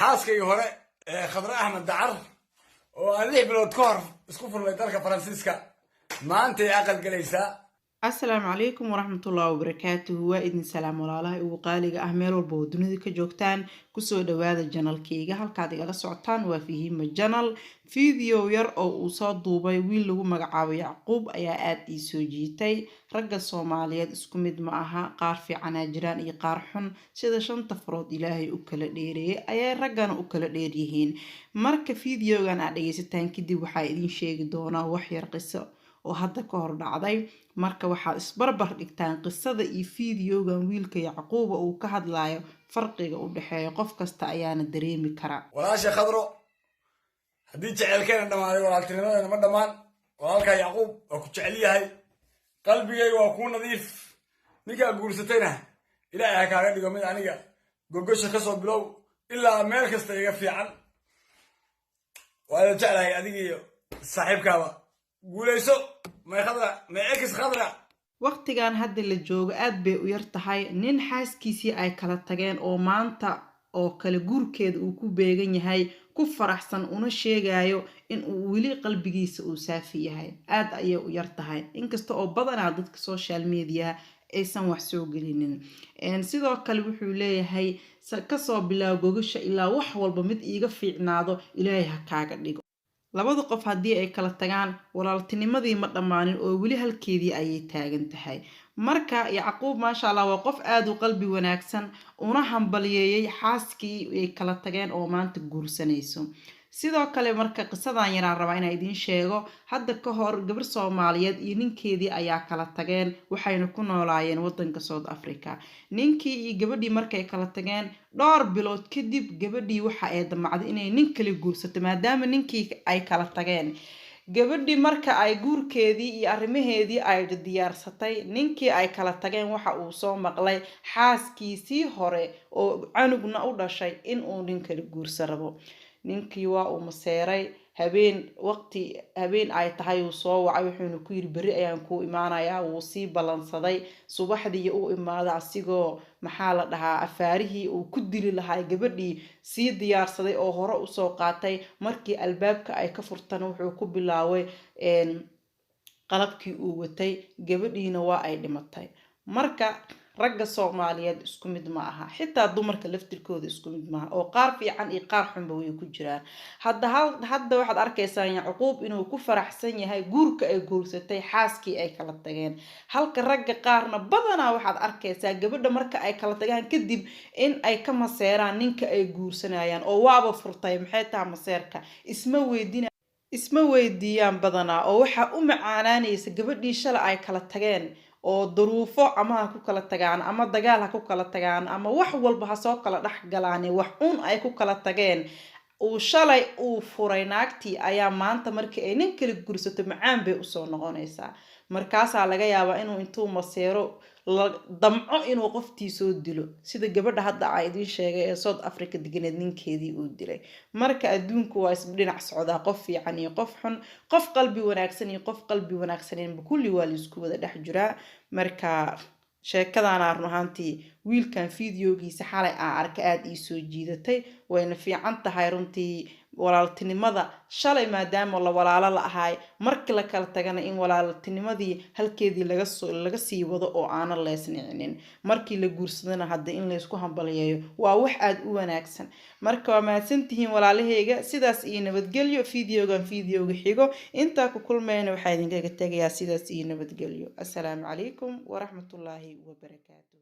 xaaskayga hore ee Khadra Ahmed Dacar oo aan 6 bilood ka hor isku furnay dalka Faransiiska maanta ay aqal galaysaa. السلام عليكم ورحمة الله وبركاته وإذن سلام والله وقالي أهمير والبودنو ذي كجوكتان كسو دواد الجنال كيغا هالكادي على سعطان وفيهم الجنال فيديو ير أو أصاد دوباي ويلو مقعاو يعقوب أيا آد إيسو جيتاي رقا الصوماليات اسكمد معها قارفي عناجران إي قارحن سيدا شان تفرود إلهي أكل ديري أيا رقانا أكل ديريهين ماركا فيديو غان عدي ستان كدي وحايدين شيق دونا وحير قصة oo hadda ka hor dhacday marka waxa isbarbar dhigtaan qisada iyo fiidiyowgan wiilka Yacquub oo ka hadlayo farqiga u dhaxeeyo qof kasta ayaana dareemi kara walaasha Khadro hadii jaceelkeena dhamaaday walaaltinimadana ma dhamaan walaalka Yacquub oo ku jecel yahay qalbigayga waa ku nadiif ninka guursatayna ilaahay kaaga dhigo mid aniga gogosha ka soo bilow ilaa meel kasta iga fiican waa jecelahay adiga iyo saaxiibkaaga guuleyso ma ex Khadra waqtigan hadda la joogo aad bay u yar tahay nin xaaskiisii ay kala tageen oo maanta oo kala guurkeeda uu ku beegan yahay ku faraxsan una sheegayo in uu wili qalbigiisa uu saafi yahay aad ayay u yar tahay inkasta oo badanaa dadka social media aysan wax soo gelinin sidoo kale wuxuu leeyahay ka soo bilaabo gogasha ilaa wax walba mid iiga fiicnaado ilaahay ha kaaga dhigo labada qof hadii ay kala tagaan walaaltinimadii ma dhamaanin oo wili halkeedii ayay taagan tahay marka Yacquub ma sha Allah waa qof aad u qalbi wanaagsan una hambaliyeeyay xaaskii ay kala tageen oo maanta guursanayso sidoo kale marka qisadan yaraan rabaa inaan idin sheego hadda ka hor gabar Soomaaliyeed iyo ninkeedii ayaa kala tageen waxayna ku noolaayeen wadanka South Africa ninkii iyo gabadhii markay kala tageen dhowr bilood kadib gabadhii waxa ay damacday inay nin kale guursato maadaama ninkii ay kala tageen gabadhii marka ay guurkeedii iyo arrimaheedii ay diyaarsatay ninkii ay kala tageen waxa uu soo maqlay xaaskiisii hore oo canugna u dhashay in uu nin kale guursan rabo ninkii waa uu maseeray habeen ay tahay uu soo wacay wuxuuna ku yiri bari ayaan ku imaanayaa wuu sii balansaday subaxdii uu imaaday asigoo maxaa la dhahaa afaarihii uu ku dili lahaa gabadhii sii diyaarsaday oo hore u soo qaatay markii albaabka ay ka furtana wuxuu ku bilaaway qalabkii uu watay gabadhiina waa ay dhimatay marka ragga Soomaaliyeed isku mid ma aha xitaa dumarka laftirkooda isku mid ma aha oo qaar fiican iyo qaar xunba way ku jiraan hadda waxaad arkaysaa Yacquub inuu ku faraxsan yahay guurka ay guursatay xaaskii ay kala tageen halka ragga qaarna badanaa waxaad arkaysaa gabadha marka ay kala tagaan kadib in ay ka maseeraan ninka ay guursanayaan oo waaba furtay maxay tahay maseerka isma weydiiyaan badanaa oo waxa u macaanaanaysa gabadhii shalay ay kala tageen oo duruufo ama ku kala tagaan ama dagaal ha ku kala tagaan ama wax walba ha soo kala dhax galaan wax ay ku kala tageen uu shalay uu furay naagtii ayaa maanta markii ay nin kale guursato macaan bay u soo noqonaysaa markaas laga yaabaa inuu intuu maseero damco inuu qoftii soo dilo sida gabadha hadda ay idin sheegay ee South Africa deganeed ninkeedii uu dilay marka adduunku waa isku dhinac socdaa qof fiican iyo qof xun qof qalbi wanaagsan iyo qof qalbi wanaagsan kulli waa la isku wada dhex jiraa marka sheekadana runaantii wiilkan fiidiyowgiisa xalay aan arkay aad ii soo jiidatay wayna fiican tahay runtii walaaltinimada shalay maadaama la walaalo la ahay markii la kala tagana in walaaltinimadii halkeedii laga sii wado oo aan leesnicinin markii la guursadana hadda in la isku hambaliyeeyo waa wax aad u wanaagsan marka waa mahadsantihiin walaalahayga sidaas iyo nabadgelyo fiidiyowga xigo inta ku kulmayna waxaa idinkaga tagayaa sidaas iyo nabadgelyo assalaamu calaykum waraxmatullaahi wabarakaatuh